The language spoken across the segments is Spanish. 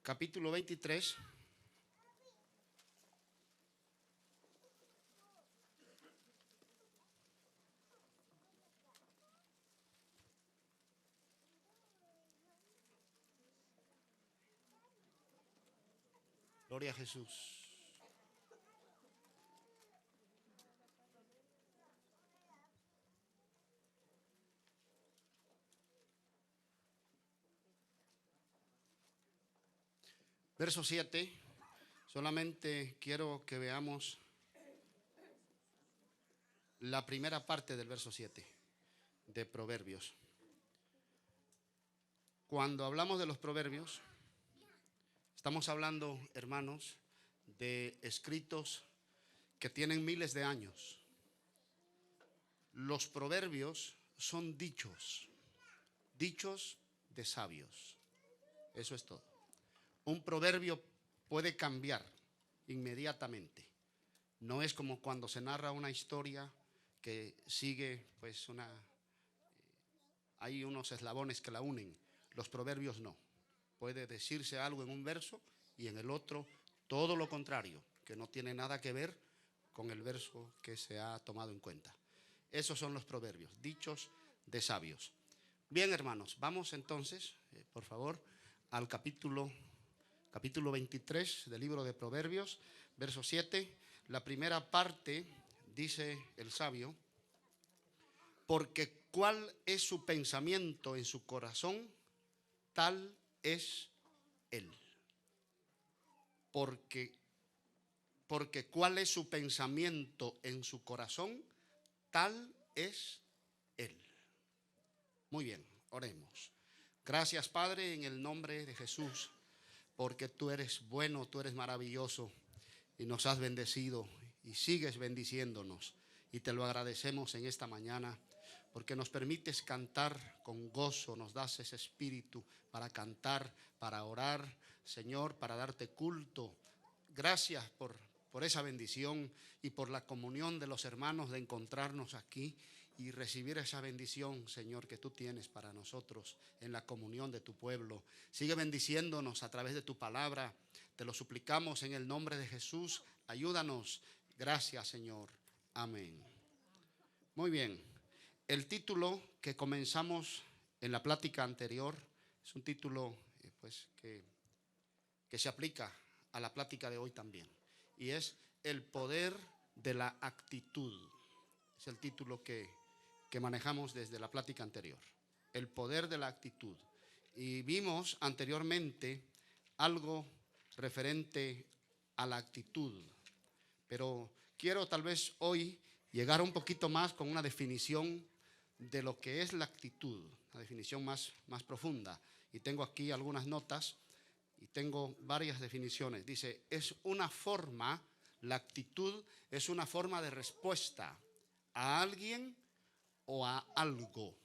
capítulo 23. Gloria a Jesús. Verso 7. Solamente quiero que veamos la primera parte del verso 7 de Proverbios. Cuando hablamos de los proverbios, estamos hablando, hermanos, de escritos que tienen miles de años. Los proverbios son dichos de sabios. Eso es todo. Un proverbio puede cambiar inmediatamente. No es como cuando se narra una historia que sigue, pues hay unos eslabones que la unen. Los proverbios no. Puede decirse algo en un verso y en el otro todo lo contrario, que no tiene nada que ver con el verso que se ha tomado en cuenta. Esos son los proverbios, dichos de sabios. Bien, hermanos, vamos entonces, por favor, al capítulo 23 del libro de Proverbios, verso 7. La primera parte dice el sabio: porque cuál es su pensamiento en su corazón, tal es él. Porque cuál es su pensamiento en su corazón, tal es él. Muy bien, oremos. Gracias, Padre, en el nombre de Jesús, porque tú eres bueno, tú eres maravilloso y nos has bendecido y sigues bendiciéndonos. Y te lo agradecemos en esta mañana, porque nos permites cantar con gozo, nos das ese espíritu para cantar, para orar, Señor, para darte culto. Gracias por esa bendición y por la comunión de los hermanos de encontrarnos aquí y recibir esa bendición, Señor, que tú tienes para nosotros en la comunión de tu pueblo. Sigue bendiciéndonos a través de tu palabra. Te lo suplicamos en el nombre de Jesús. Ayúdanos. Gracias, Señor. Amén. Muy bien. El título que comenzamos en la plática anterior es un título que se aplica a la plática de hoy también. Y es el poder de la actitud. Es el título que manejamos desde la plática anterior. El poder de la actitud. Y vimos anteriormente algo referente a la actitud. Pero quiero tal vez hoy llegar un poquito más con una definición de lo que es la actitud. Una definición más profunda. Y tengo aquí algunas notas y tengo varias definiciones. Dice, es una forma, la actitud es una forma de respuesta a alguien o a algo.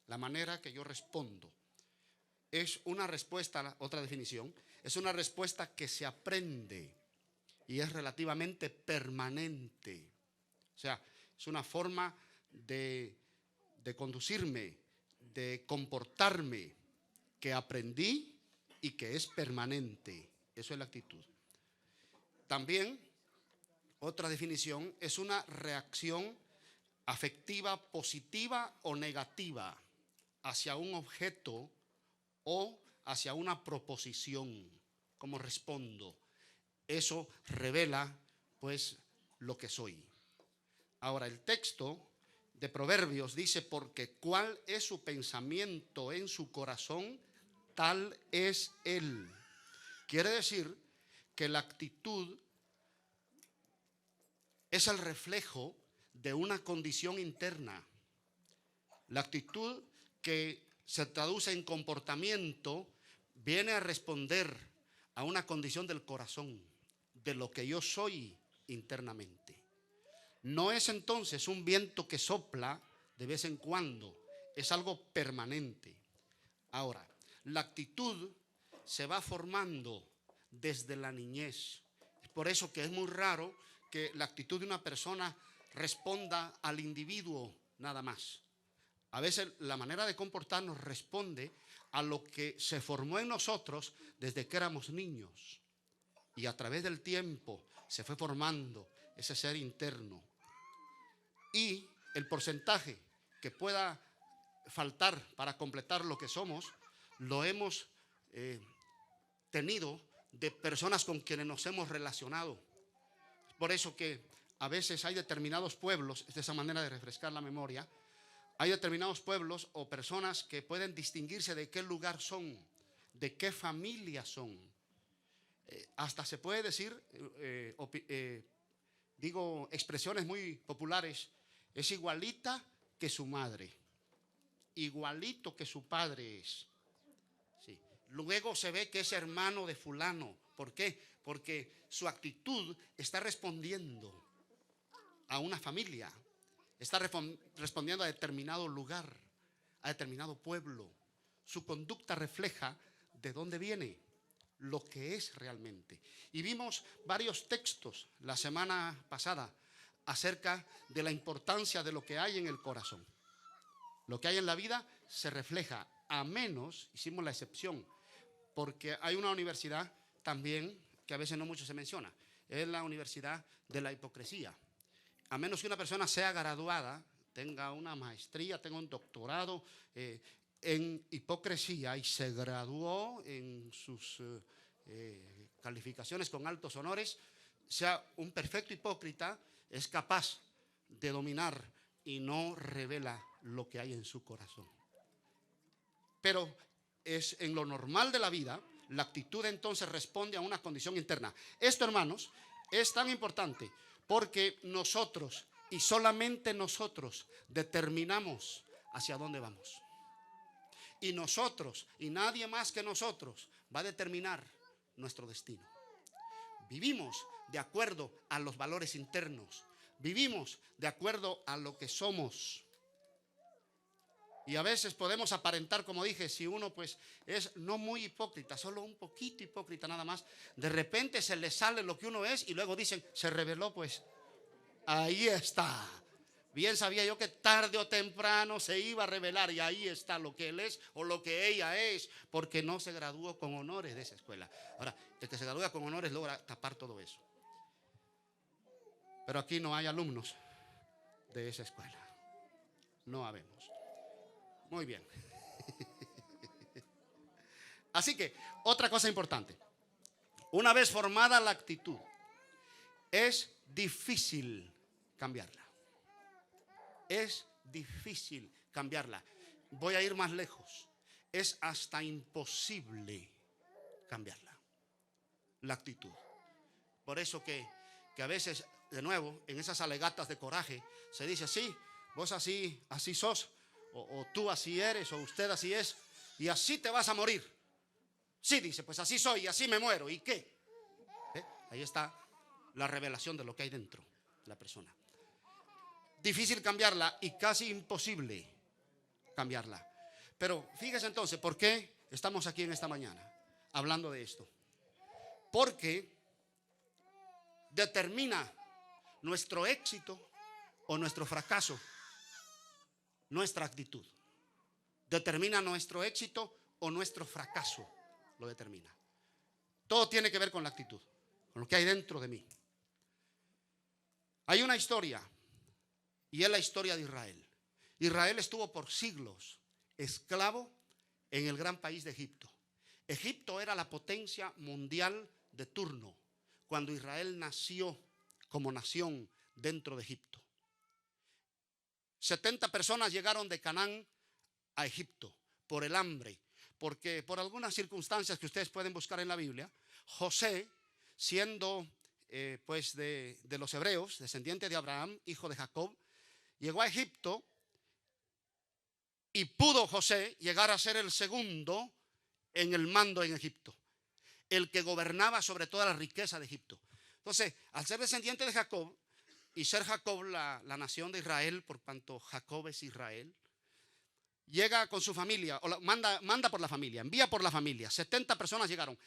La manera que yo respondo. Es una respuesta, otra definición, es una respuesta que se aprende y es relativamente permanente. O sea, es una forma de conducirme, de comportarme, que aprendí y que es permanente. Eso es la actitud. También, otra definición, es una reacción afectiva positiva o negativa hacia un objeto o hacia una proposición. ¿Cómo respondo? Eso revela pues lo que soy. Ahora, el texto de Proverbios dice, porque cuál es su pensamiento en su corazón, tal es él. Quiere decir que la actitud es el reflejo de una condición interna. La actitud que se traduce en comportamiento viene a responder a una condición del corazón, de lo que yo soy internamente. No es entonces un viento que sopla de vez en cuando, es algo permanente. Ahora, la actitud se va formando desde la niñez. Es por eso que es muy raro que la actitud de una persona responda al individuo nada más. A veces la manera de comportarnos responde a lo que se formó en nosotros desde que éramos niños. Y a través del tiempo se fue formando ese ser interno. Y el porcentaje que pueda faltar para completar lo que somos, lo hemos tenido de personas con quienes nos hemos relacionado. Por eso que a veces hay determinados pueblos, es de esa manera de refrescar la memoria, hay determinados pueblos o personas que pueden distinguirse de qué lugar son, de qué familia son. Hasta se puede decir, digo expresiones muy populares, es igualita que su madre, igualito que su padre es. Sí. Luego se ve que es hermano de fulano. ¿Por qué? Porque su actitud está respondiendo a una familia, está respondiendo a determinado lugar, a determinado pueblo. Su conducta refleja de dónde viene, lo que es realmente. Y vimos varios textos la semana pasada acerca de la importancia de lo que hay en el corazón. Lo que hay en la vida se refleja, a menos, hicimos la excepción, porque hay una universidad también que a veces no mucho se menciona, es la universidad de la hipocresía. A menos que una persona sea graduada, tenga una maestría, tenga un doctorado en hipocresía y se graduó en sus calificaciones con altos honores, sea un perfecto hipócrita, es capaz de dominar y no revela lo que hay en su corazón. Pero es en lo normal de la vida, la actitud entonces responde a una condición interna. Esto, hermanos, es tan importante porque nosotros y solamente nosotros determinamos hacia dónde vamos. Y nosotros y nadie más que nosotros va a determinar nuestro destino. Vivimos de acuerdo a los valores internos. Vivimos de acuerdo a lo que somos. Y a veces podemos aparentar, como dije, si uno pues es no muy hipócrita, solo un poquito hipócrita nada más, de repente se le sale lo que uno es y luego dicen, se reveló, pues ahí está. Bien sabía yo que tarde o temprano se iba a revelar y ahí está lo que él es o lo que ella es, porque no se graduó con honores de esa escuela. Ahora, el que se gradúa con honores logra tapar todo eso. Pero aquí no hay alumnos de esa escuela. No habemos. Muy bien. Así que, otra cosa importante. Una vez formada la actitud, es difícil cambiarla. Es difícil cambiarla. Voy a ir más lejos. Es hasta imposible cambiarla. La actitud. Por eso que a veces, de nuevo, en esas alegatas de coraje, se dice, sí, vos así sos. O tú así eres, o usted así es, y así te vas a morir. Sí, dice, pues así soy y así me muero. ¿Y qué? Ahí está la revelación de lo que hay dentro de la persona. Difícil cambiarla y casi imposible cambiarla. Pero fíjese entonces, ¿por qué estamos aquí en esta mañana hablando de esto? Porque determina nuestro éxito o nuestro fracaso. Nuestra actitud determina nuestro éxito o nuestro fracaso, lo determina. Todo tiene que ver con la actitud, con lo que hay dentro de mí. Hay una historia y es la historia de Israel. Israel estuvo por siglos esclavo en el gran país de Egipto. Egipto era la potencia mundial de turno cuando Israel nació como nación dentro de Egipto. 70 personas llegaron de Canaán a Egipto por el hambre, porque por algunas circunstancias que ustedes pueden buscar en la Biblia, José, siendo pues de los hebreos, descendiente de Abraham, hijo de Jacob, llegó a Egipto y pudo José llegar a ser el segundo en el mando en Egipto, el que gobernaba sobre toda la riqueza de Egipto. Entonces, al ser descendiente de Jacob, y ser Jacob la nación de Israel, por cuanto Jacob es Israel, llega con su familia, o manda por la familia, envía por la familia. 70 personas llegaron.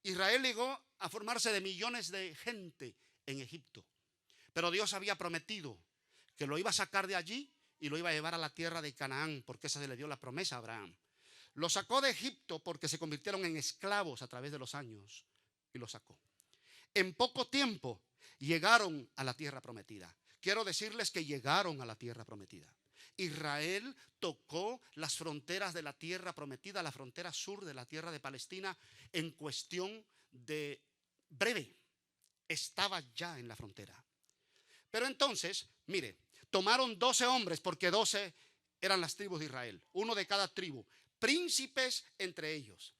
Israel llegó a formarse de millones de gente en Egipto. Pero Dios había prometido que lo iba a sacar de allí y lo iba a llevar a la tierra de Canaán, porque esa se le dio la promesa a Abraham. Los sacó de Egipto porque se convirtieron en esclavos a través de los años, y los sacó. En poco tiempo llegaron a la tierra prometida. Quiero decirles que llegaron a la tierra prometida. Israel tocó las fronteras de la tierra prometida, la frontera sur de la tierra de Palestina, en cuestión de breve. Estaba ya en la frontera. Pero entonces, mire, tomaron 12 hombres, porque 12 eran las tribus de Israel, uno de cada tribu, príncipes entre ellos.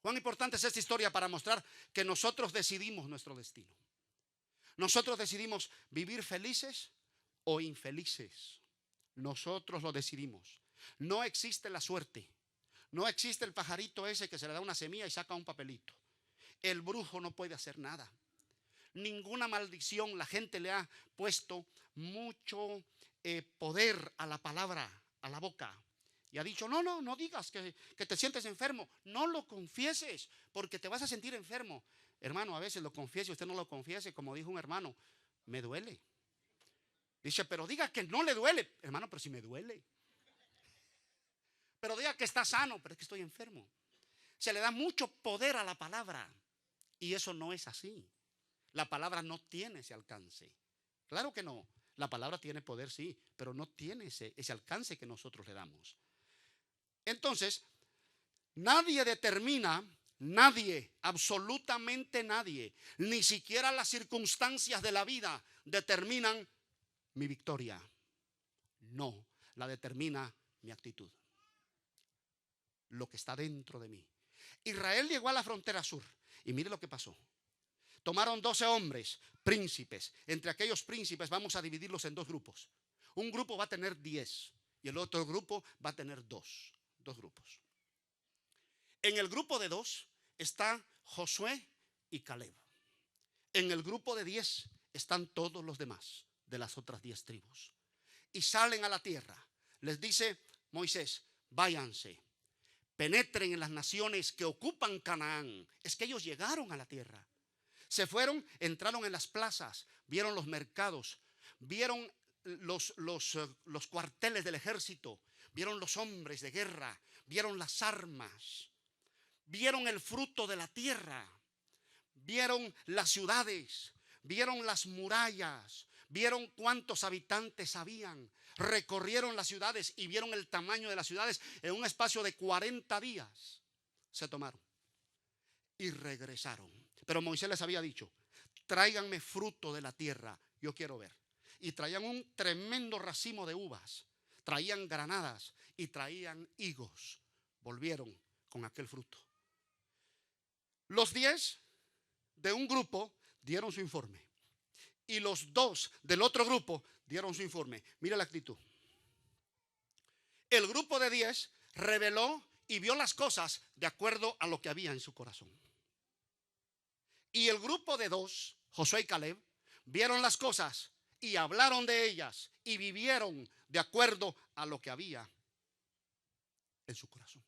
Cuán importante es esta historia para mostrar que nosotros decidimos nuestro destino. Nosotros decidimos vivir felices o infelices. Nosotros lo decidimos. No existe la suerte. No existe el pajarito ese que se le da una semilla y saca un papelito. El brujo no puede hacer nada. Ninguna maldición. La gente le ha puesto mucho poder a la palabra, a la boca. Y ha dicho, no digas que te sientes enfermo. No lo confieses, porque te vas a sentir enfermo. Hermano, a veces lo confiese, usted no lo confiese. Como dijo un hermano, me duele. Dice, pero diga que no le duele. Hermano, pero si me duele. Pero diga que está sano, pero es que estoy enfermo. Se le da mucho poder a la palabra. Y eso no es así. La palabra no tiene ese alcance. Claro que no. La palabra tiene poder, sí, pero no tiene ese alcance que nosotros le damos. Entonces, nadie determina, nadie, absolutamente nadie, ni siquiera las circunstancias de la vida determinan mi victoria. No, la determina mi actitud. Lo que está dentro de mí. Israel llegó a la frontera sur y mire lo que pasó. Tomaron 12 hombres, príncipes. Entre aquellos príncipes vamos a dividirlos en dos grupos. Un grupo va a tener 10 y el otro grupo va a tener dos grupos. En el grupo de 2 está Josué y Caleb. En el grupo de 10 están todos los demás de las otras 10 tribus. Y salen a la tierra. Les dice Moisés, váyanse, penetren en las naciones que ocupan Canaán. Es que ellos llegaron a la tierra. Se fueron, entraron en las plazas, vieron los mercados, vieron los cuarteles del ejército, vieron los hombres de guerra, vieron las armas, vieron el fruto de la tierra, vieron las ciudades, vieron las murallas, vieron cuántos habitantes habían, recorrieron las ciudades y vieron el tamaño de las ciudades. En un espacio de 40 días se tomaron y regresaron. Pero Moisés les había dicho, tráiganme fruto de la tierra, yo quiero ver. Y traían un tremendo racimo de uvas, traían granadas y traían higos. Volvieron con aquel fruto. Los 10 de un grupo dieron su informe y los 2 del otro grupo dieron su informe. Mira la actitud. El grupo de 10 reveló y vio las cosas de acuerdo a lo que había en su corazón. Y el grupo de 2, Josué y Caleb, vieron las cosas y hablaron de ellas y vivieron de acuerdo a lo que había en su corazón.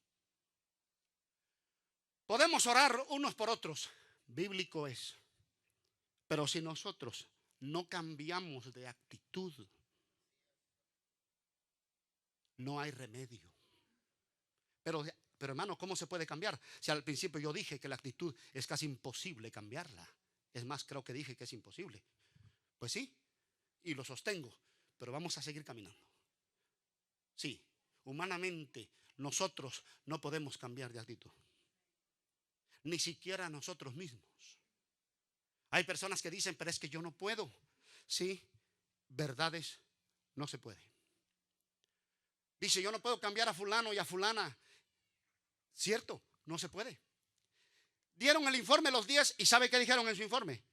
Podemos orar unos por otros, bíblico es, pero si nosotros no cambiamos de actitud, no hay remedio. Pero hermano, ¿cómo se puede cambiar? Si al principio yo dije que la actitud es casi imposible cambiarla. Es más, creo que dije que es imposible. Pues sí, y lo sostengo, pero vamos a seguir caminando. Sí, humanamente nosotros no podemos cambiar de actitud. Ni siquiera nosotros mismos. Hay personas que dicen, pero es que yo no puedo. Sí, verdades, no se puede. Dice, yo no puedo cambiar a fulano y a fulana. Cierto, no se puede. Dieron el informe los 10 y ¿sabe qué dijeron en su informe?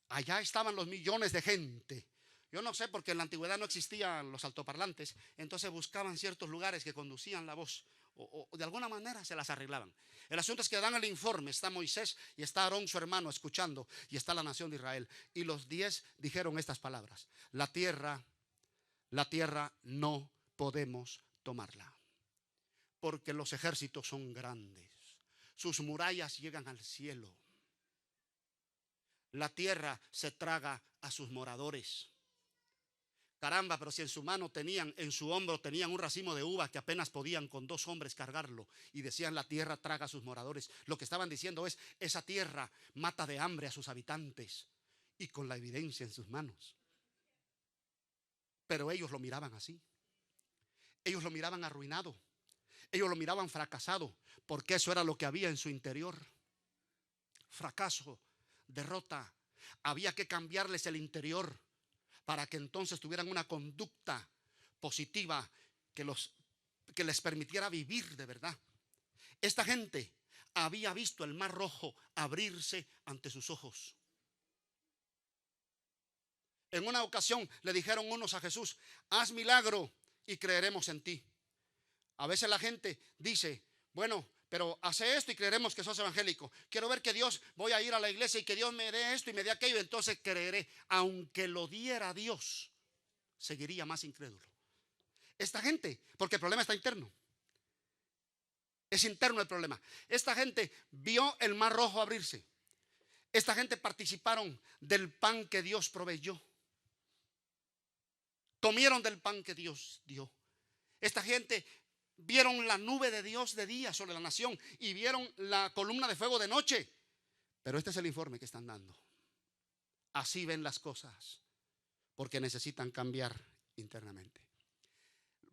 Allá estaban los millones de gente. Yo no sé, porque en la antigüedad no existían los altoparlantes, entonces buscaban ciertos lugares que conducían la voz o de alguna manera se las arreglaban. El asunto es que dan el informe, está Moisés y está Aarón su hermano escuchando y está la nación de Israel. Y los 10 dijeron estas palabras: la tierra no podemos tomarla, porque los ejércitos son grandes, sus murallas llegan al cielo, la tierra se traga a sus moradores. Caramba, pero si en su mano tenían, en su hombro tenían un racimo de uvas que apenas podían con 2 hombres cargarlo, y decían: la tierra traga a sus moradores. Lo que estaban diciendo es: esa tierra mata de hambre a sus habitantes, y con la evidencia en sus manos. Pero ellos lo miraban así. Ellos lo miraban arruinado. Ellos lo miraban fracasado, porque eso era lo que había en su interior. Fracaso, derrota. Había que cambiarles el interior para que entonces tuvieran una conducta positiva que les permitiera vivir de verdad. Esta gente había visto el mar rojo abrirse ante sus ojos. En una ocasión le dijeron unos a Jesús: haz milagro y creeremos en ti. A veces la gente dice: bueno, pero hace esto y creeremos que sos evangélico. Quiero ver que Dios, voy a ir a la iglesia y que Dios me dé esto y me dé aquello, entonces creeré. Aunque lo diera Dios, seguiría más incrédulo. Esta gente, porque el problema está interno. Es interno el problema. Esta gente vio el mar rojo abrirse. Esta gente participaron del pan que Dios proveyó. Comieron del pan que Dios dio. Esta gente vieron la nube de Dios de día sobre la nación y vieron la columna de fuego de noche. Pero este es el informe que están dando. Así ven las cosas, porque necesitan cambiar internamente.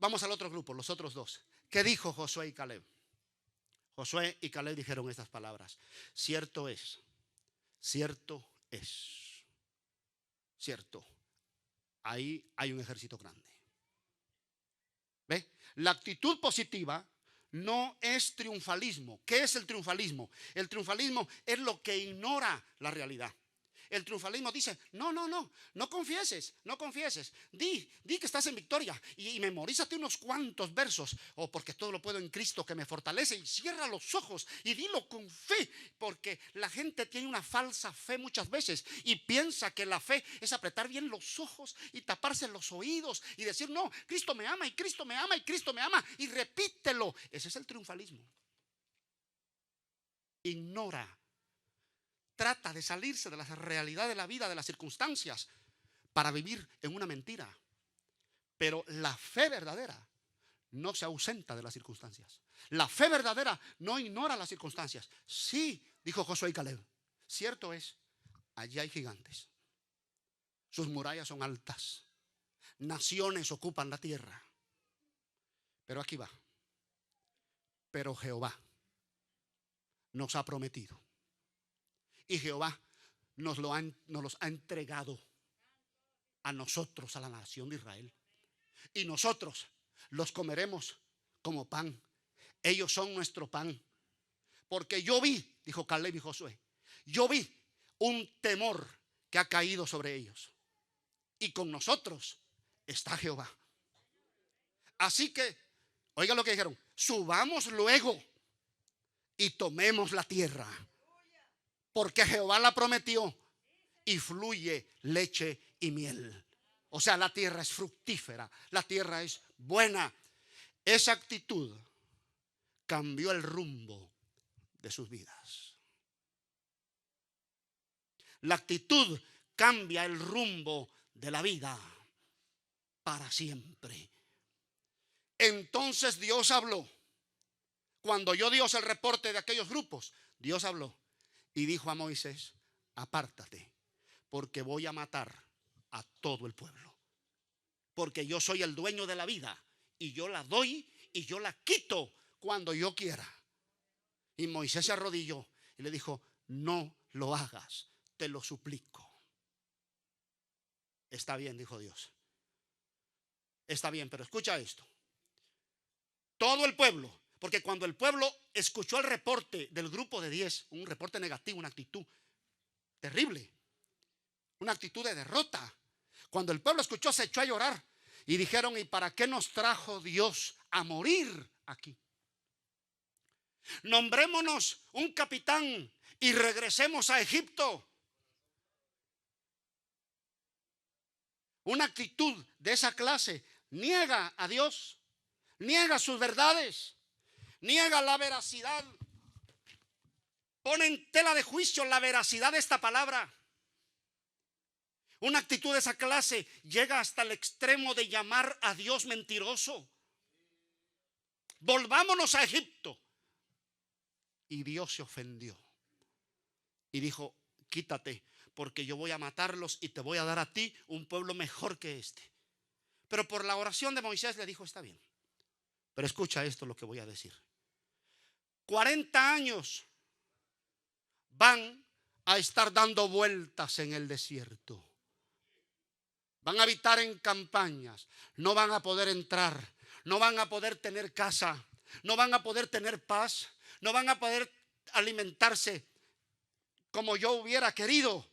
Vamos al otro grupo, los otros dos. ¿Qué dijo Josué y Caleb? Josué y Caleb dijeron estas palabras: cierto es, cierto es, cierto. Ahí hay un ejército grande. ¿Ve? La actitud positiva no es triunfalismo. ¿Qué es el triunfalismo? El triunfalismo es lo que ignora la realidad. El triunfalismo dice: no confieses, no confieses. Di que estás en victoria y memorízate unos cuantos versos. O porque todo lo puedo en Cristo que me fortalece. Y cierra los ojos y dilo con fe. Porque la gente tiene una falsa fe muchas veces y piensa que la fe es apretar bien los ojos y taparse los oídos y decir: no, Cristo me ama y Cristo me ama y Cristo me ama. Y repítelo. Ese es el triunfalismo. Ignora. Trata de salirse de la realidad de la vida, de las circunstancias, para vivir en una mentira. Pero la fe verdadera no se ausenta de las circunstancias. La fe verdadera no ignora las circunstancias. Sí, dijo Josué y Caleb, cierto es, allí hay gigantes. Sus murallas son altas. Naciones ocupan la tierra. Pero aquí va. Pero Jehová nos ha prometido. Y Jehová nos los ha entregado a nosotros, a la nación de Israel. Y nosotros los comeremos como pan. Ellos son nuestro pan. Porque yo vi, dijo Caleb y Josué, yo vi un temor que ha caído sobre ellos. Y con nosotros está Jehová. Así que, oiga lo que dijeron: subamos luego y tomemos la tierra. Porque Jehová la prometió y fluye leche y miel. O sea, la tierra es fructífera, la tierra es buena. Esa actitud cambió el rumbo de sus vidas. La actitud cambia el rumbo de la vida para siempre. Entonces Dios habló. Cuando oyó Dios el reporte de aquellos grupos, Dios habló y dijo a Moisés: apártate, porque voy a matar a todo el pueblo. Porque yo soy el dueño de la vida y yo la doy y yo la quito cuando yo quiera. Y Moisés se arrodilló y le dijo: no lo hagas, te lo suplico. Está bien, dijo Dios. Está bien, pero escucha esto. Todo el pueblo, porque cuando el pueblo escuchó el reporte del grupo de 10, un reporte negativo, una actitud terrible, una actitud de derrota. Cuando el pueblo escuchó, se echó a llorar y dijeron: ¿y para qué nos trajo Dios a morir aquí? Nombrémonos un capitán y regresemos a Egipto. Una actitud de esa clase niega a Dios, niega sus verdades, niega la veracidad, pone en tela de juicio la veracidad de esta palabra. Una actitud de esa clase llega hasta el extremo de llamar a Dios mentiroso. Volvámonos a Egipto. Y Dios se ofendió y dijo: quítate, porque yo voy a matarlos y te voy a dar a ti un pueblo mejor que este. Pero por la oración de Moisés le dijo: está bien. Pero escucha esto, lo que voy a decir. 40 años van a estar dando vueltas en el desierto. Van a habitar en campañas. No van a poder entrar. No van a poder tener casa. No van a poder tener paz. No van a poder alimentarse como yo hubiera querido.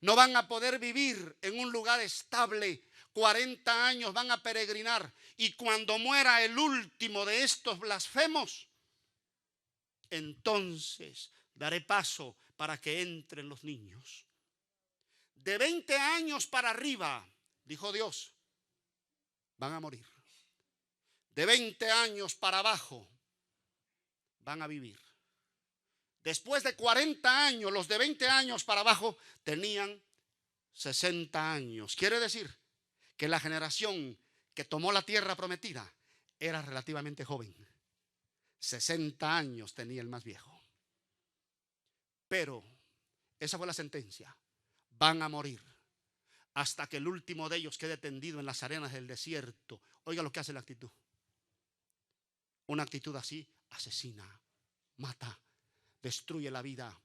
No van a poder vivir en un lugar estable. 40 años van a peregrinar. Y cuando muera el último de estos blasfemos, entonces daré paso para que entren los niños. De 20 años para arriba, dijo Dios, van a morir. De 20 años para abajo van a vivir. Después de 40 años, los de 20 años para abajo tenían 60 años. Quiere decir que la generación que tomó la tierra prometida era relativamente joven. 60 años tenía el más viejo. Pero esa fue la sentencia. Van a morir hasta que el último de ellos quede tendido en las arenas del desierto. Oiga lo que hace la actitud. Una actitud así asesina, mata, destruye la vida.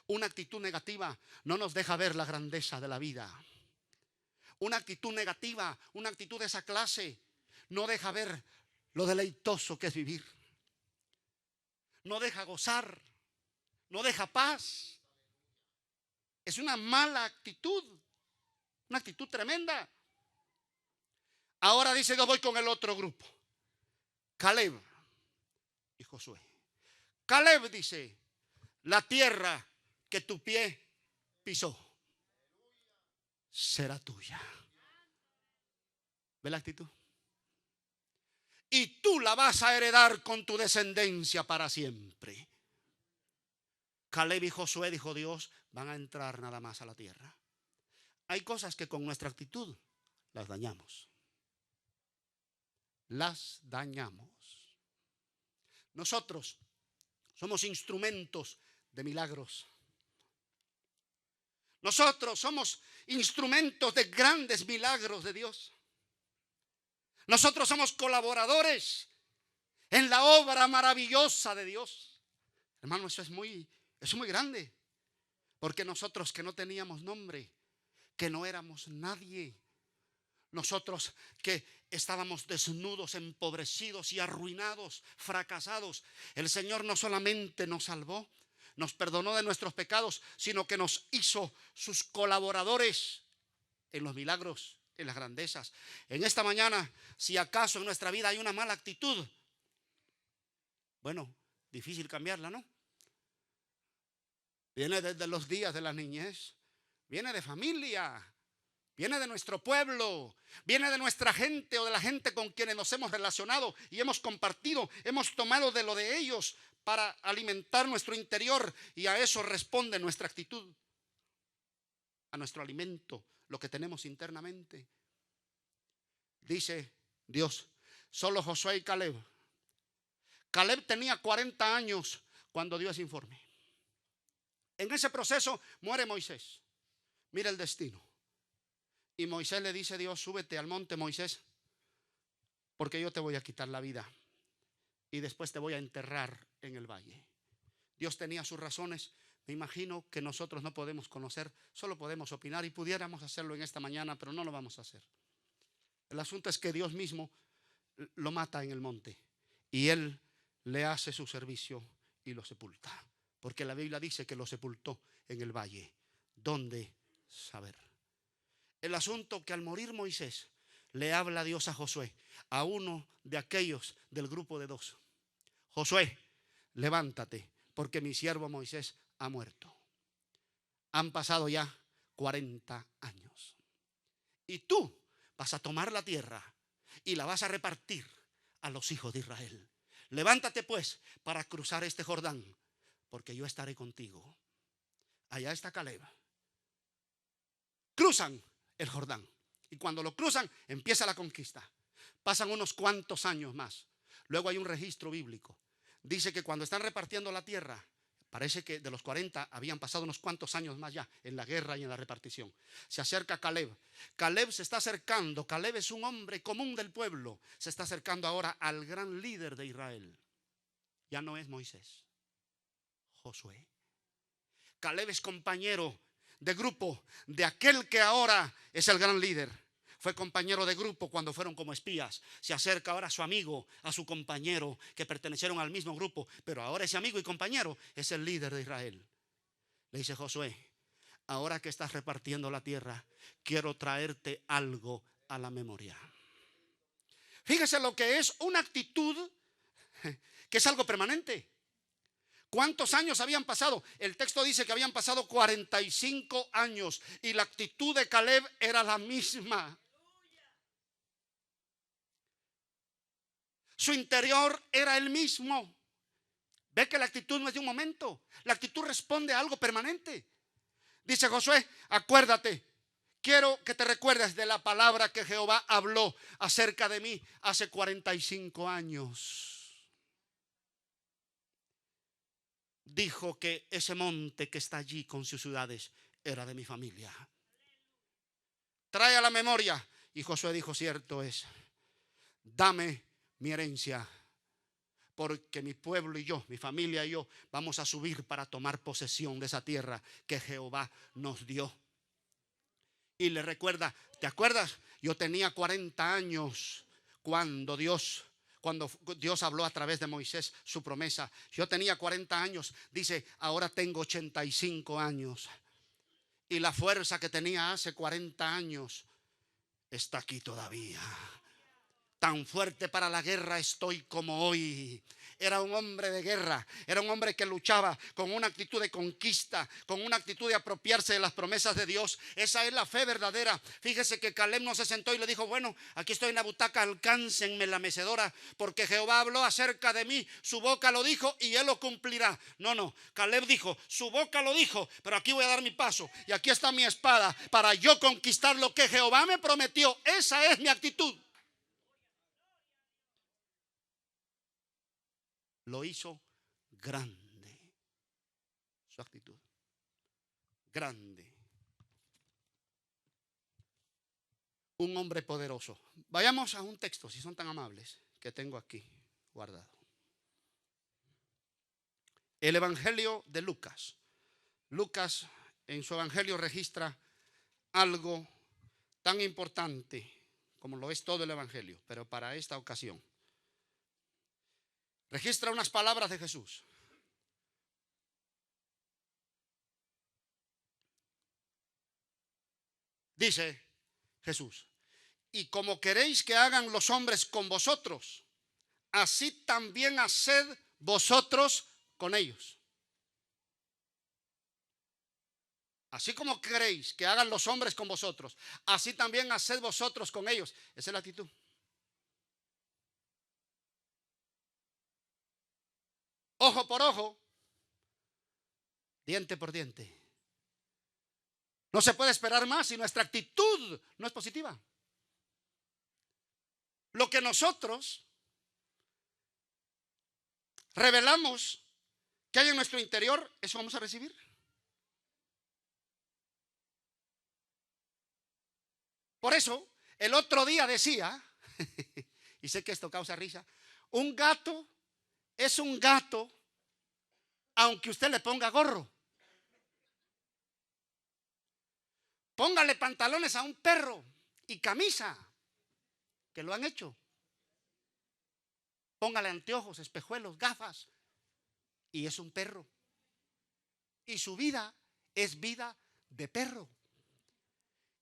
Una actitud negativa no nos deja ver la grandeza de la vida. Una actitud negativa, una actitud de esa clase, no deja ver lo deleitoso que es vivir. No deja gozar, no deja paz. Es una mala actitud, una actitud tremenda. Ahora dice Dios: voy con el otro grupo. Caleb y Josué. Caleb dice: la tierra que tu pie pisó será tuya. ¿Ve la actitud? Y tú la vas a heredar con tu descendencia para siempre. Caleb y Josué, dijo Dios, van a entrar nada más a la tierra. Hay cosas que con nuestra actitud las dañamos. Las dañamos. Nosotros somos instrumentos de milagros. Nosotros somos instrumentos de grandes milagros de Dios. Nosotros somos colaboradores en la obra maravillosa de Dios. Hermano, eso es muy grande. Porque nosotros que no teníamos nombre, que no éramos nadie, nosotros que estábamos desnudos, empobrecidos y arruinados, fracasados, el Señor no solamente nos salvó, nos perdonó de nuestros pecados, sino que nos hizo sus colaboradores en los milagros, en las grandezas. En esta mañana, si acaso en nuestra vida hay una mala actitud, bueno, difícil cambiarla, ¿no? Viene desde los días de la niñez, viene de familia, viene de nuestro pueblo, viene de nuestra gente o de la gente con quienes nos hemos relacionado y hemos compartido, hemos tomado de lo de ellos para alimentar nuestro interior, y a eso responde nuestra actitud, a nuestro alimento, lo que tenemos internamente. Dice Dios: solo Josué y Caleb. Caleb tenía 40 años cuando dio ese informe. En ese proceso muere Moisés. Mira el destino. Y Moisés le dice a Dios: súbete al monte, Moisés, porque yo te voy a quitar la vida y después te voy a enterrar en el valle. Dios tenía sus razones. Me imagino que nosotros no podemos conocer, solo podemos opinar, y pudiéramos hacerlo en esta mañana, pero no lo vamos a hacer. El asunto es que Dios mismo lo mata en el monte y él le hace su servicio y lo sepulta. Porque la Biblia dice que lo sepultó en el valle. ¿Dónde saber? El asunto que al morir Moisés le habla Dios a Josué, a uno de aquellos del grupo de 2. Josué, levántate, porque mi siervo Moisés ha muerto. Han pasado ya 40 años. Y tú vas a tomar la tierra y la vas a repartir a los hijos de Israel. Levántate pues para cruzar este Jordán, porque yo estaré contigo. Allá está Caleb. Cruzan el Jordán. Y cuando lo cruzan, empieza la conquista. Pasan unos cuantos años más. Luego hay un registro bíblico. Dice que cuando están repartiendo la tierra, parece que de los 40 habían pasado unos cuantos años más ya en la guerra y en la repartición. Se acerca Caleb. Caleb se está acercando. Caleb es un hombre común del pueblo. Se está acercando ahora al gran líder de Israel. Ya no es Moisés, Josué. Caleb es compañero de grupo de aquel que ahora es el gran líder. Fue compañero de grupo cuando fueron como espías. Se acerca ahora a su amigo, a su compañero, que pertenecieron al mismo grupo. Pero ahora ese amigo y compañero es el líder de Israel. Le dice: Josué, ahora que estás repartiendo la tierra, quiero traerte algo a la memoria. Fíjese lo que es una actitud que es algo permanente. ¿Cuántos años habían pasado? El texto dice que habían pasado 45 años y la actitud de Caleb era la misma. Su interior era el mismo. Ve que la actitud no es de un momento. La actitud responde a algo permanente. Dice Josué: acuérdate, quiero que te recuerdes de la palabra que Jehová habló acerca de mí hace 45 años. Dijo que ese monte que está allí con sus ciudades era de mi familia. Trae a la memoria. Y Josué dijo: cierto es, dame mi herencia, porque mi pueblo y yo, mi familia y yo, vamos a subir para tomar posesión de esa tierra que Jehová nos dio. Y le recuerda: ¿te acuerdas? Yo tenía 40 años cuando Dios habló a través de Moisés su promesa. Yo tenía 40 años. Dice: ahora tengo 85 años. Y la fuerza que tenía hace 40 años está aquí todavía. Tan fuerte para la guerra estoy como hoy. Era un hombre de guerra. Era un hombre que luchaba con una actitud de conquista, con una actitud de apropiarse de las promesas de Dios. Esa es la fe verdadera. Fíjese que Caleb no se sentó y le dijo: bueno, aquí estoy en la butaca, alcáncenme la mecedora, porque Jehová habló acerca de mí, su boca lo dijo y él lo cumplirá. No, Caleb dijo: su boca lo dijo, pero aquí voy a dar mi paso y aquí está mi espada para yo conquistar lo que Jehová me prometió. Esa es mi actitud. Lo hizo grande. Su actitud grande. Un hombre poderoso. Vayamos a un texto, si son tan amables, que tengo aquí guardado. El Evangelio de Lucas. Lucas en su Evangelio registra algo tan importante como lo es todo el Evangelio, pero para esta ocasión registra unas palabras de Jesús. Dice Jesús: y como queréis que hagan los hombres con vosotros, así también haced vosotros con ellos. Así como queréis que hagan los hombres con vosotros, así también haced vosotros con ellos. Esa es la actitud. Ojo por ojo, diente por diente. No se puede esperar más si nuestra actitud no es positiva. Lo que nosotros revelamos que hay en nuestro interior, eso vamos a recibir. Por eso, el otro día decía, y sé que esto causa risa, un gato es un gato aunque usted le ponga gorro. Póngale pantalones a un perro y camisa, que lo han hecho. Póngale anteojos, espejuelos, gafas, y es un perro. Y su vida es vida de perro.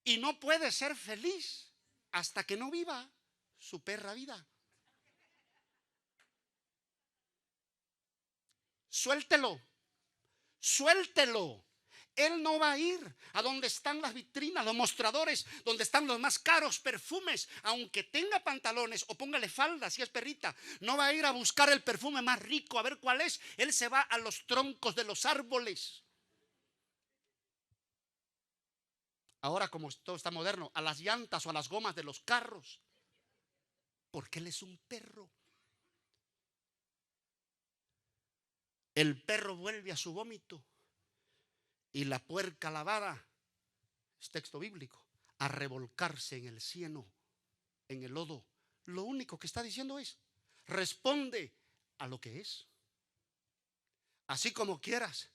Y no puede ser feliz hasta que no viva su perra vida. Suéltelo, suéltelo. Él no va a ir a donde están las vitrinas, los mostradores, donde están los más caros perfumes, aunque tenga pantalones o póngale falda si es perrita. No va a ir a buscar el perfume más rico a ver cuál es. Él se va a los troncos de los árboles. ahora como todo está moderno, a las llantas o a las gomas de los carros, porque Él es un perro. El perro vuelve a su vómito y la puerca lavada, es texto bíblico, a revolcarse en el cieno, en el lodo. Lo único que está diciendo es, responde a lo que es. Así como quieras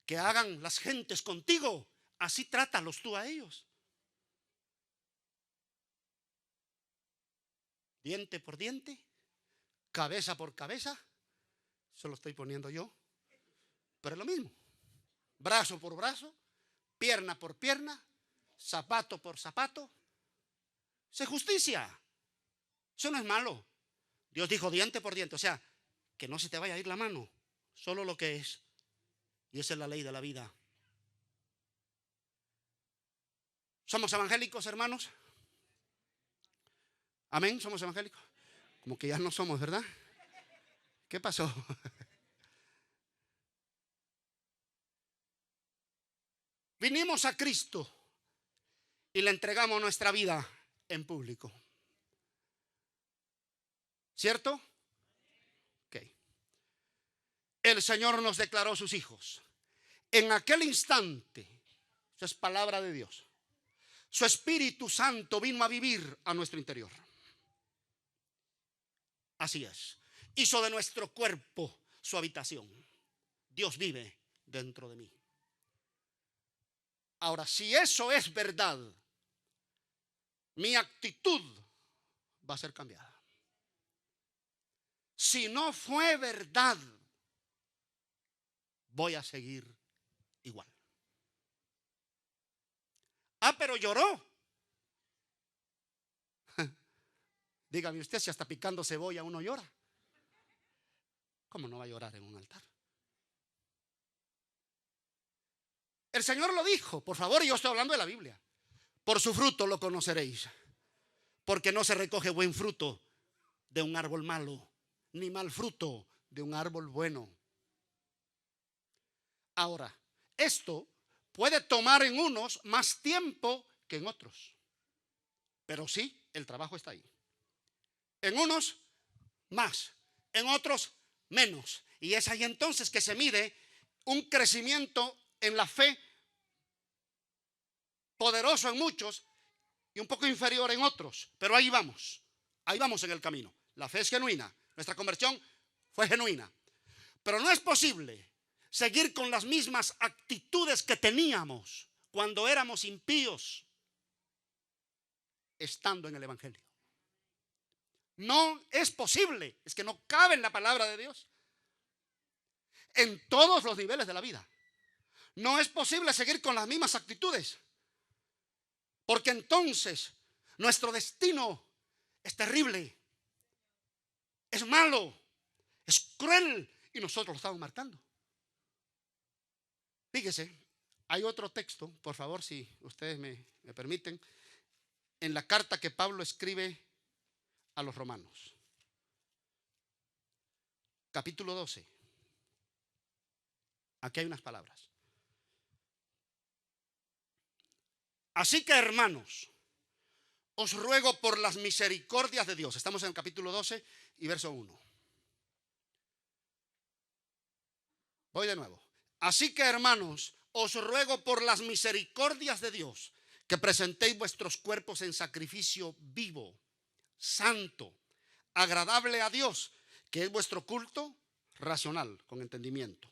que hagan las gentes contigo, así trátalos tú a ellos. Diente por diente, cabeza por cabeza, eso lo estoy poniendo yo, pero es lo mismo. Brazo por brazo, pierna por pierna, zapato por zapato. Se justicia. Eso no es malo. Dios dijo diente por diente, o sea, que no se te vaya a ir la mano, solo lo que es. Y esa es la ley de la vida. ¿Somos evangélicos, hermanos? Amén, ¿somos evangélicos? Como que ya no somos, ¿verdad? ¿Qué pasó? Vinimos a Cristo y le entregamos nuestra vida en público. ¿Cierto? Ok. El Señor nos declaró sus hijos. En aquel instante, eso es palabra de Dios, su Espíritu Santo vino a vivir a nuestro interior. Así es. Hizo de nuestro cuerpo su habitación. Dios vive dentro de mí. Ahora, si eso es verdad, mi actitud va a ser cambiada. Si no fue verdad, voy a seguir igual. Ah, pero lloró. Dígame usted, si hasta picando cebolla uno llora, ¿cómo no va a llorar en un altar? El Señor lo dijo, por favor, yo estoy hablando de la Biblia. Por su fruto lo conoceréis, porque no se recoge buen fruto de un árbol malo, ni mal fruto de un árbol bueno. Ahora, esto puede tomar en unos más tiempo que en otros, pero sí, el trabajo está ahí. En unos más, en otros menos. Y es ahí entonces que se mide un crecimiento en la fe poderoso en muchos y un poco inferior en otros. Pero ahí vamos en el camino. La fe es genuina, nuestra conversión fue genuina. Pero no es posible seguir con las mismas actitudes que teníamos cuando éramos impíos, estando en el Evangelio. No es posible, es que no cabe en la palabra de Dios. En todos los niveles de la vida. No es posible seguir con las mismas actitudes, porque entonces nuestro destino es terrible, es malo, es cruel y nosotros lo estamos marcando. Fíjese, hay otro texto, por favor, si ustedes me permiten, en la carta que Pablo escribe a los romanos, capítulo 12. Aquí hay unas palabras. Así que, hermanos, os ruego por las misericordias de Dios. Estamos en el capítulo 12 y verso 1. Voy de nuevo. Así que, hermanos, os ruego por las misericordias de Dios que presentéis vuestros cuerpos en sacrificio vivo, santo, agradable a Dios, que es vuestro culto racional, con entendimiento.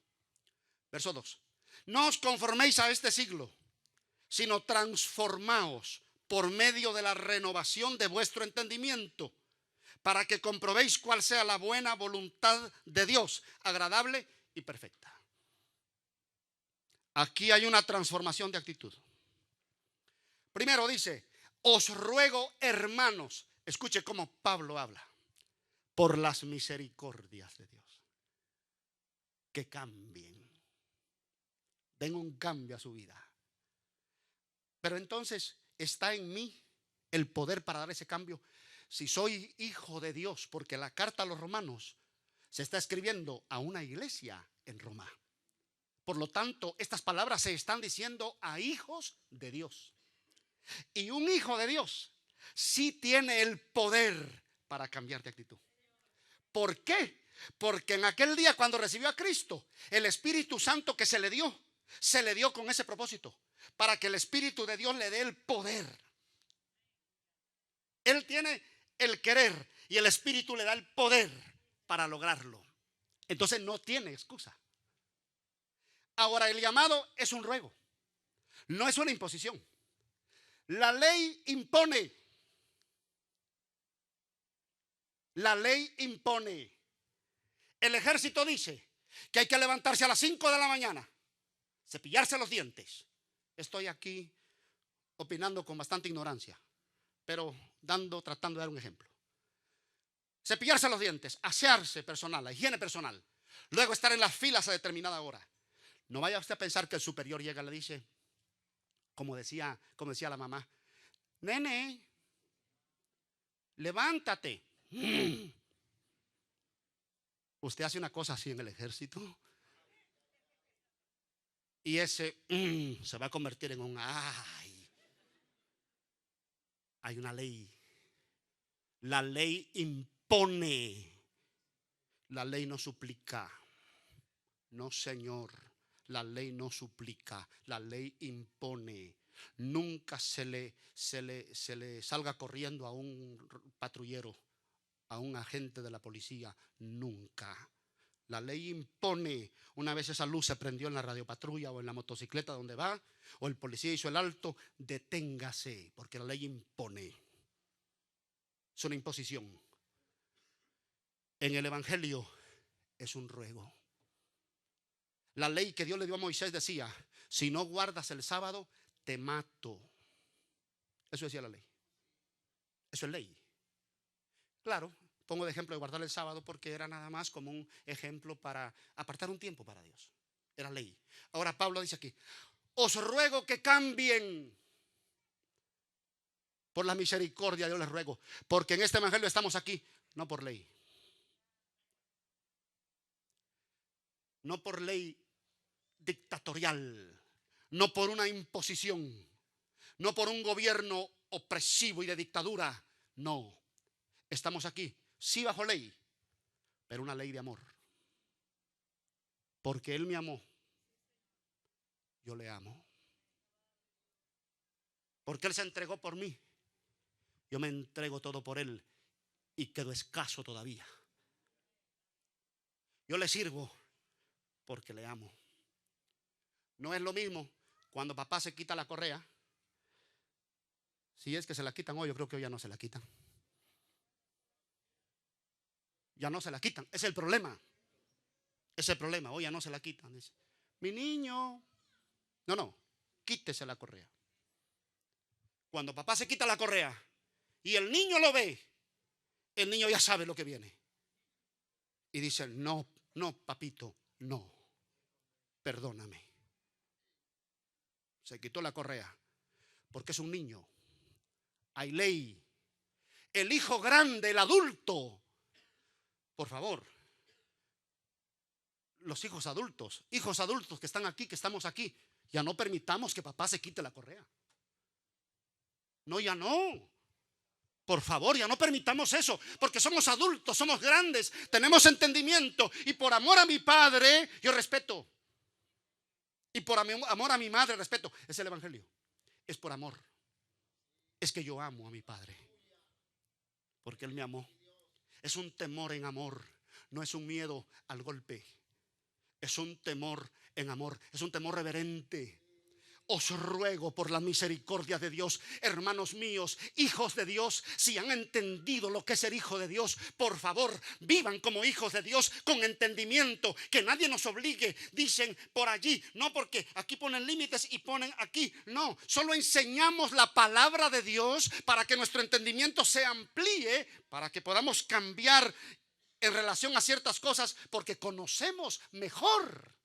Verso 2. No os conforméis a este siglo, sino transformaos por medio de la renovación de vuestro entendimiento, para que comprobéis cuál sea la buena voluntad de Dios, agradable y perfecta. Aquí hay una transformación de actitud. Primero dice, os ruego, hermanos, escuche cómo Pablo habla, por las misericordias de Dios, que cambien, den un cambio a su vida. Pero entonces está en mí el poder para dar ese cambio. Si soy hijo de Dios, porque la carta a los romanos se está escribiendo a una iglesia en Roma. Por lo tanto, estas palabras se están diciendo a hijos de Dios. Y un hijo de Dios sí tiene el poder para cambiar de actitud. ¿Por qué? Porque en aquel día cuando recibió a Cristo, el Espíritu Santo que se le dio con ese propósito, para que el Espíritu de Dios le dé el poder. Él tiene el querer y el Espíritu le da el poder para lograrlo. Entonces no tiene excusa. Ahora, el llamado es un ruego, no es una imposición. La ley impone. La ley impone. El ejército dice que hay que levantarse a las 5 de la mañana, cepillarse los dientes. Estoy aquí opinando con bastante ignorancia, pero tratando de dar un ejemplo. Cepillarse los dientes, asearse personal, la higiene personal. Luego estar en las filas a determinada hora. No vaya usted a pensar que el superior llega y le dice, como decía la mamá, nene, levántate. Usted hace una cosa así en el ejército y ese se va a convertir en un ay. Hay una ley. La ley impone. La ley no suplica. No, señor. La ley no suplica. La ley impone. Nunca se le salga corriendo a un patrullero, a un agente de la policía. Nunca. La ley impone. Una vez esa luz se prendió en la radiopatrulla o en la motocicleta donde va, o el policía hizo el alto, deténgase, porque la ley impone. Es una imposición. En el evangelio es un ruego. La ley que Dios le dio a Moisés decía, si no guardas el sábado, te mato. Eso decía la ley. Eso es ley. Claro, pongo de ejemplo de guardar el sábado porque era nada más como un ejemplo para apartar un tiempo para Dios. Era ley. Ahora Pablo dice aquí, os ruego que cambien. Por la misericordia yo les ruego, porque en este evangelio estamos aquí, no por ley. No por ley dictatorial, no por una imposición, no por un gobierno opresivo y de dictadura. No, estamos aquí, sí bajo ley, pero una ley de amor. Porque Él me amó, yo le amo. Porque Él se entregó por mí, yo me entrego todo por Él y quedo escaso todavía. Yo le sirvo porque le amo. No es lo mismo cuando papá se quita la correa. Si es que se la quitan hoy, yo creo que hoy ya no se la quitan. Ya no se la quitan, es el problema. Es el problema, hoy ya no se la quitan. Dice, mi niño. No, quítese la correa. Cuando papá se quita la correa y el niño lo ve, el niño ya sabe lo que viene. Y dice, no, papito, no, perdóname. Se quitó la correa porque es un niño. Hay ley. El hijo grande, el adulto. Por favor, los hijos adultos que están aquí, que estamos aquí, ya no permitamos que papá se quite la correa. No, ya no. Por favor, ya no permitamos eso, porque somos adultos, somos grandes, tenemos entendimiento y por amor a mi padre yo respeto. Y por amor a mi madre respeto. Es el evangelio. Es por amor. Es que yo amo a mi padre porque él me amó. Es un temor en amor, no es un miedo al golpe. Es un temor en amor, es un temor reverente. Os ruego por la misericordia de Dios, hermanos míos, hijos de Dios, si han entendido lo que es ser hijo de Dios, por favor, vivan como hijos de Dios con entendimiento, que nadie nos obligue. Dicen por allí, no, porque aquí ponen límites y ponen aquí. No, solo enseñamos la palabra de Dios para que nuestro entendimiento se amplíe, para que podamos cambiar en relación a ciertas cosas, porque conocemos mejor.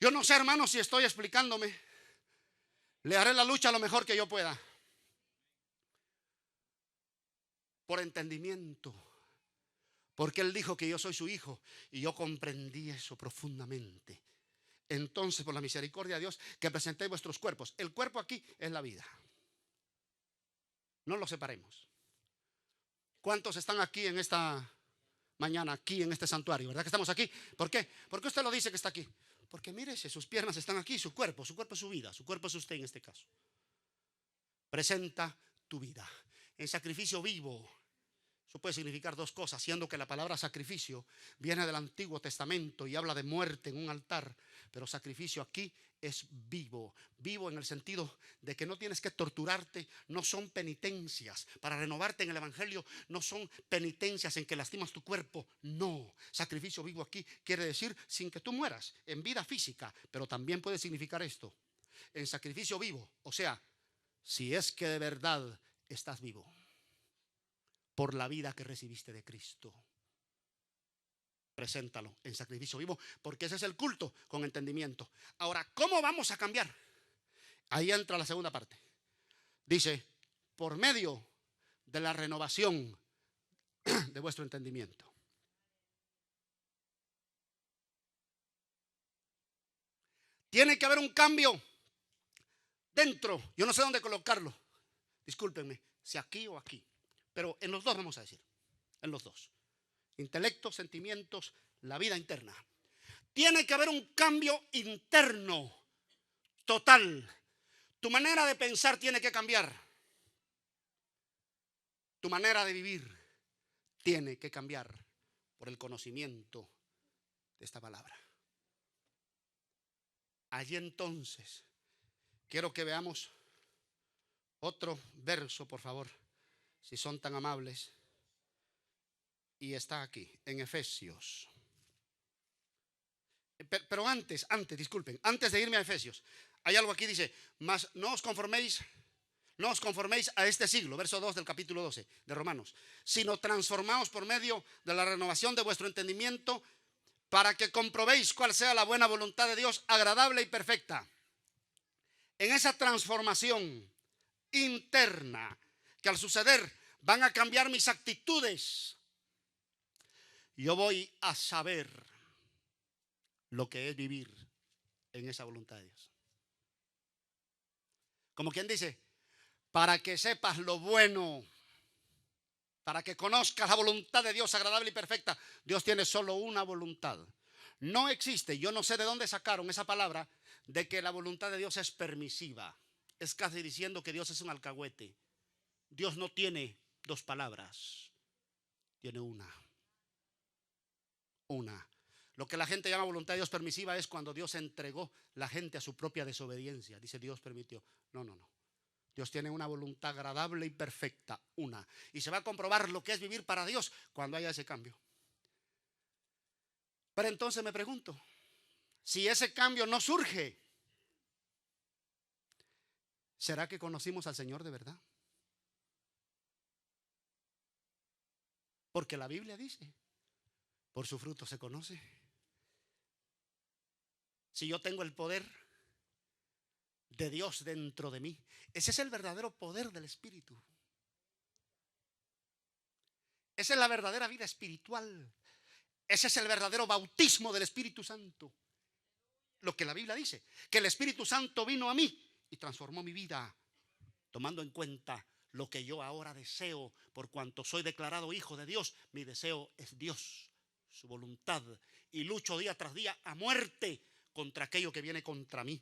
Yo no sé, hermano, si estoy explicándome. Le haré la lucha lo mejor que yo pueda. Por entendimiento. Porque Él dijo que yo soy su hijo. Y yo comprendí eso profundamente. entonces por la misericordia de Dios que presentéis vuestros cuerpos. El cuerpo aquí es la vida. No lo separemos. ¿Cuántos están aquí en esta mañana, aquí en este santuario? ¿Verdad que estamos aquí? ¿Por qué? ¿Por qué usted lo dice que está aquí? Porque mírese, sus piernas están aquí, su cuerpo es su vida, su cuerpo es usted en este caso. Presenta tu vida en sacrificio vivo. Eso puede significar dos cosas, siendo que la palabra sacrificio viene del Antiguo Testamento y habla de muerte en un altar, pero sacrificio aquí es vivo. Vivo en el sentido de que no tienes que torturarte, no son penitencias. Para renovarte en el Evangelio no son penitencias en que lastimas tu cuerpo, no. Sacrificio vivo aquí quiere decir sin que tú mueras en vida física, pero también puede significar esto, en sacrificio vivo, o sea, si es que de verdad estás vivo por la vida que recibiste de Cristo. Preséntalo en sacrificio vivo, porque ese es el culto con entendimiento. Ahora, ¿cómo vamos a cambiar? Ahí entra la segunda parte. Dice, por medio de la renovación de vuestro entendimiento. Tiene que haber un cambio dentro. Yo no sé dónde colocarlo. Discúlpenme, si aquí o aquí. Pero en los dos vamos a decir, en los dos. Intelecto, sentimientos, la vida interna. Tiene que haber un cambio interno total. Tu manera de pensar tiene que cambiar. Tu manera de vivir tiene que cambiar por el conocimiento de esta palabra. Allí entonces, quiero que veamos otro verso, por favor, si son tan amables. Y está aquí, en Efesios. Pero antes, disculpen, antes de irme a Efesios, hay algo aquí, dice, mas no os conforméis a este siglo, verso 2 del capítulo 12 de Romanos, sino transformaos por medio de la renovación de vuestro entendimiento, para que comprobéis cuál sea la buena voluntad de Dios, agradable y perfecta. En esa transformación interna, que al suceder van a cambiar mis actitudes, yo voy a saber lo que es vivir en esa voluntad de Dios. Como quien dice, para que sepas lo bueno, para que conozcas la voluntad de Dios agradable y perfecta. Dios tiene solo una voluntad. No existe, yo no sé de dónde sacaron esa palabra de que la voluntad de Dios es permisiva. Es casi diciendo que Dios es un alcahuete. Dios no tiene dos palabras, tiene una. Lo que la gente llama voluntad de Dios permisiva es cuando Dios entregó la gente a su propia desobediencia. Dice, Dios permitió. No. Dios tiene una voluntad agradable y perfecta, una. Y se va a comprobar lo que es vivir para Dios cuando haya ese cambio. Pero entonces me pregunto, si ese cambio no surge, ¿será que conocimos al Señor de verdad? Porque la Biblia dice, por su fruto se conoce. Si yo tengo el poder de Dios dentro de mí, ese es el verdadero poder del Espíritu. Esa es la verdadera vida espiritual. Ese es el verdadero bautismo del Espíritu Santo. Lo que la Biblia dice, que el Espíritu Santo vino a mí y transformó mi vida, tomando en cuenta lo que yo ahora deseo, por cuanto soy declarado hijo de Dios. Mi deseo es Dios, su voluntad, y lucho día tras día a muerte contra aquello que viene contra mí,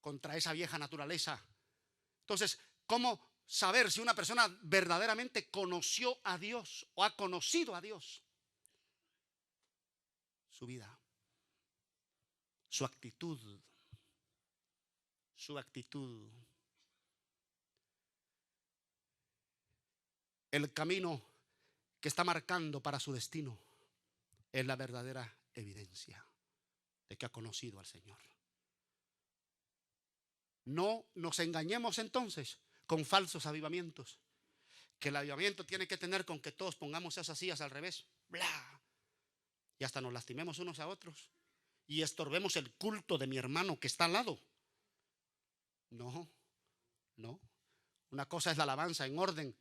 contra esa vieja naturaleza. Entonces, ¿cómo saber si una persona verdaderamente conoció a Dios o ha conocido a Dios? Su vida, su actitud. El camino que está marcando para su destino es la verdadera evidencia de que ha conocido al Señor. No nos engañemos entonces con falsos avivamientos, que el avivamiento tiene que tener con que todos pongamos esas sillas al revés, bla, y hasta nos lastimemos unos a otros y estorbemos el culto de mi hermano que está al lado. No. Una cosa es la alabanza en orden,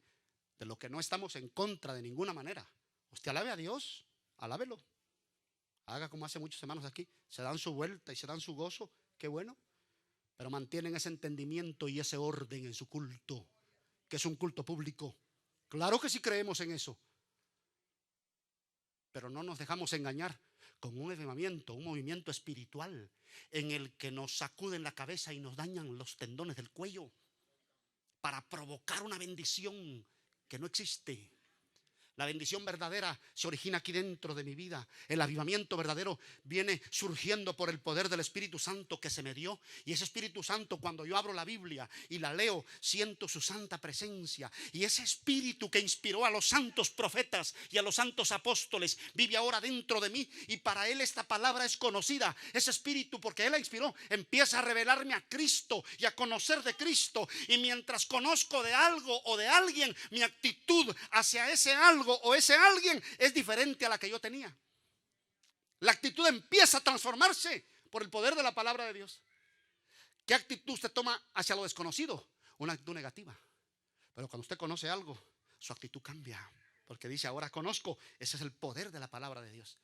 de lo que no estamos en contra de ninguna manera. Usted alabe a Dios, alábelo. Haga como hace muchos hermanos aquí. Se dan su vuelta y se dan su gozo. Qué bueno. Pero mantienen ese entendimiento y ese orden en su culto, que es un culto público. Claro que sí creemos en eso. Pero no nos dejamos engañar con un avivamiento, un movimiento espiritual en el que nos sacuden la cabeza y nos dañan los tendones del cuello para provocar una bendición que no existe. La bendición verdadera se origina aquí dentro de mi vida. El avivamiento verdadero viene surgiendo por el poder del Espíritu Santo que se me dio. Y ese Espíritu Santo, cuando yo abro la Biblia y la leo, siento su santa presencia. Y ese Espíritu que inspiró a los santos profetas y a los santos apóstoles vive ahora dentro de mí. Y para Él esta palabra es conocida. Ese Espíritu, porque Él la inspiró, empieza a revelarme a Cristo y a conocer de Cristo. Y mientras conozco de algo o de alguien, mi actitud hacia ese algo o ese alguien es diferente a la que yo tenía. La actitud empieza a transformarse por el poder de la palabra de Dios. ¿Qué actitud usted toma hacia lo desconocido? Una actitud negativa. Pero cuando usted conoce algo, su actitud cambia, porque dice, ahora conozco. Ese es el poder de la palabra de Dios.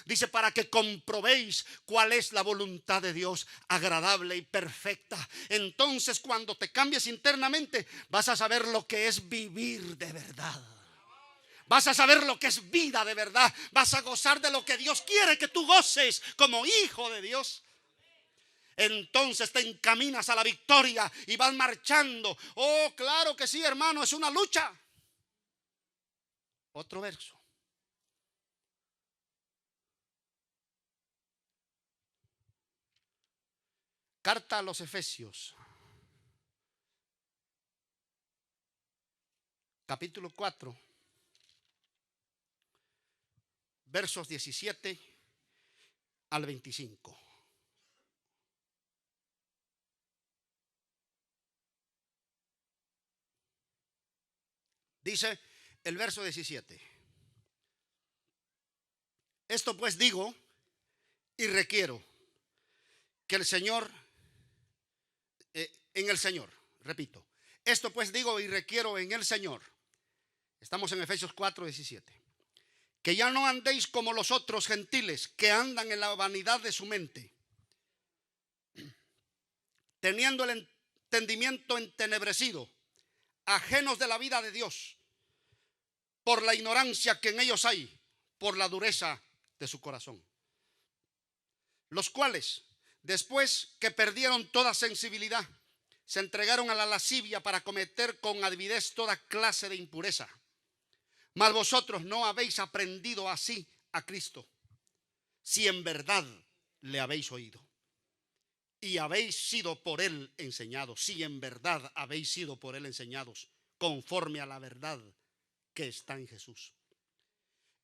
Dice, para que comprobéis cuál es la voluntad de Dios, agradable y perfecta. Entonces, cuando te cambies internamente, vas a saber lo que es vivir de verdad. Vas a saber lo que es vida de verdad. Vas a gozar de lo que Dios quiere que tú goces como hijo de Dios. Entonces te encaminas a la victoria y vas marchando. Oh, claro que sí, hermano, es una lucha. Otro verso. Carta a los Efesios, capítulo 4, versos 17 al 25. Dice el verso 17: esto pues digo y requiero que el Señor, en el Señor, repito, esto pues digo y requiero en el Señor. Estamos en Efesios 4, 17. Que ya no andéis como los otros gentiles que andan en la vanidad de su mente, teniendo el entendimiento entenebrecido, ajenos de la vida de Dios, por la ignorancia que en ellos hay, por la dureza de su corazón. Los cuales, después que perdieron toda sensibilidad, se entregaron a la lascivia para cometer con avidez toda clase de impureza. Mas vosotros no habéis aprendido así a Cristo, si en verdad le habéis oído y habéis sido por Él enseñados. Si en verdad habéis sido por Él enseñados, conforme a la verdad que está en Jesús.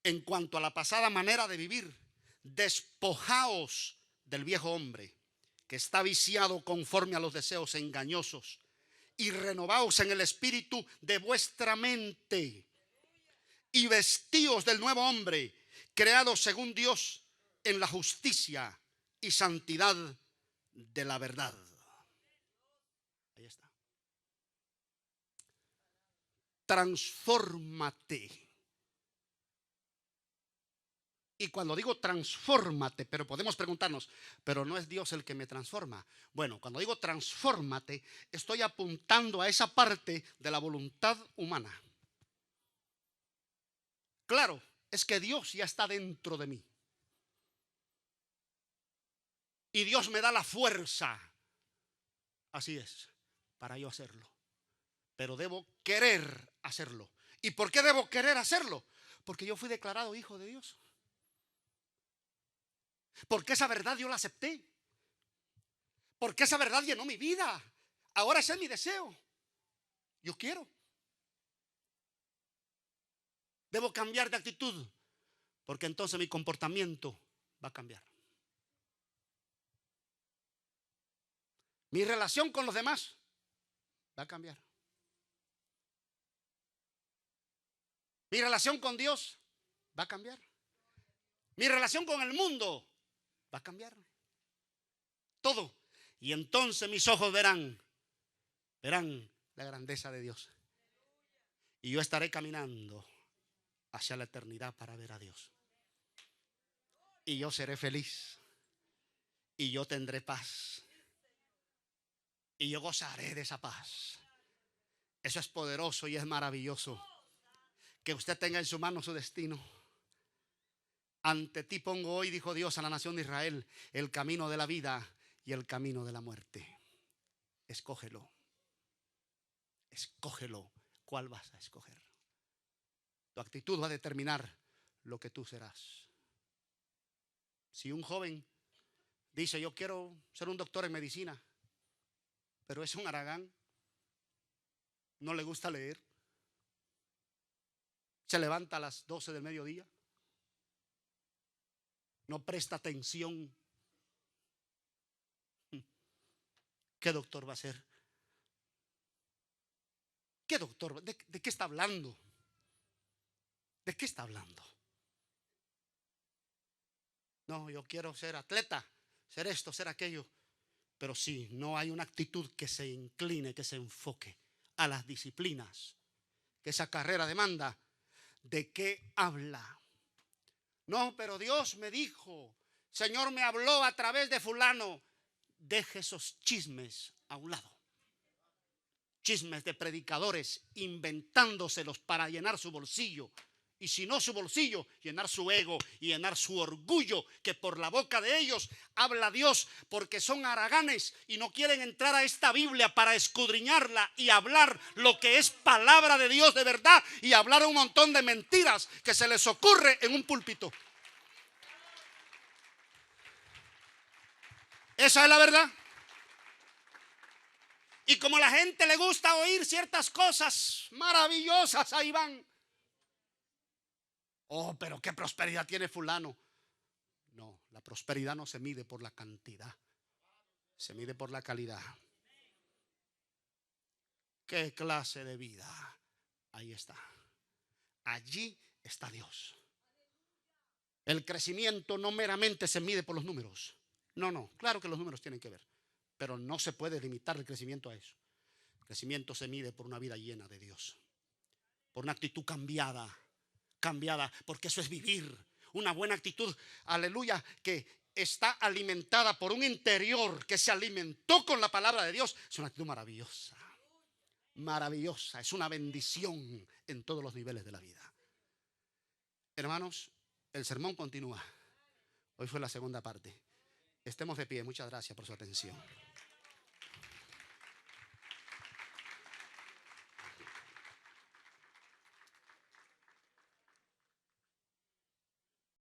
En cuanto a la pasada manera de vivir, despojaos del viejo hombre, que está viciado conforme a los deseos engañosos, y renovaos en el espíritu de vuestra mente, y vestíos del nuevo hombre, creado según Dios en la justicia y santidad de la verdad. Ahí está. Transfórmate. Y cuando digo transfórmate, pero podemos preguntarnos, pero no es Dios el que me transforma. Bueno, cuando digo transfórmate, estoy apuntando a esa parte de la voluntad humana. Claro, es que Dios ya está dentro de mí. Y Dios me da la fuerza, así es, para yo hacerlo. Pero debo querer hacerlo. ¿Y por qué debo querer hacerlo? Porque yo fui declarado hijo de Dios. Porque esa verdad yo la acepté. Porque esa verdad llenó mi vida. Ahora ese es mi deseo. Yo quiero. Debo cambiar de actitud, porque entonces mi comportamiento va a cambiar. Mi relación con los demás va a cambiar. Mi relación con Dios va a cambiar. Mi relación con el mundo va a cambiar. Todo. Y entonces mis ojos verán la grandeza de Dios. Y yo estaré caminando hacia la eternidad para ver a Dios. y yo seré feliz, y yo tendré paz, y yo gozaré de esa paz. Eso es poderoso y es maravilloso. Que usted tenga en su mano su destino. Ante ti pongo hoy, dijo Dios a la nación de Israel, el camino de la vida y el camino de la muerte. Escógelo. Escógelo. ¿Cuál vas a escoger? Tu actitud va a determinar lo que tú serás. Si un joven dice: yo quiero ser un doctor en medicina, pero es un haragán, no le gusta leer, se levanta a las 12 del mediodía, no presta atención, ¿qué doctor va a ser? ¿Qué doctor? ¿De qué está hablando? ¿De qué está hablando? No, yo quiero ser atleta, ser esto, ser aquello. Pero si no hay una actitud que se incline, que se enfoque a las disciplinas que esa carrera demanda, ¿de qué habla? No, pero Dios me dijo, Señor me habló a través de fulano. Deje esos chismes a un lado. Chismes de predicadores inventándoselos para llenar su bolsillo. Y si no su bolsillo, llenar su ego y llenar su orgullo, que por la boca de ellos habla Dios, porque son haraganes y no quieren entrar a esta Biblia para escudriñarla y hablar lo que es palabra de Dios de verdad y hablar un montón de mentiras que se les ocurre en un púlpito. Esa es la verdad. Y como a la gente le gusta oír ciertas cosas maravillosas, ahí van. Oh, pero qué prosperidad tiene fulano. No, la prosperidad no se mide por la cantidad, se mide por la calidad. ¿Qué clase de vida? Ahí está. Allí está Dios. El crecimiento no meramente se mide por los números. No, claro que los números tienen que ver, pero no se puede limitar el crecimiento a eso. El crecimiento se mide por una vida llena de Dios, por una actitud cambiada, porque eso es vivir una buena actitud, aleluya, que está alimentada por un interior que se alimentó con la palabra de Dios. Es una actitud maravillosa, maravillosa, es una bendición en todos los niveles de la vida. Hermanos, el sermón continúa. Hoy fue la segunda parte. Estemos de pie. Muchas gracias por su atención.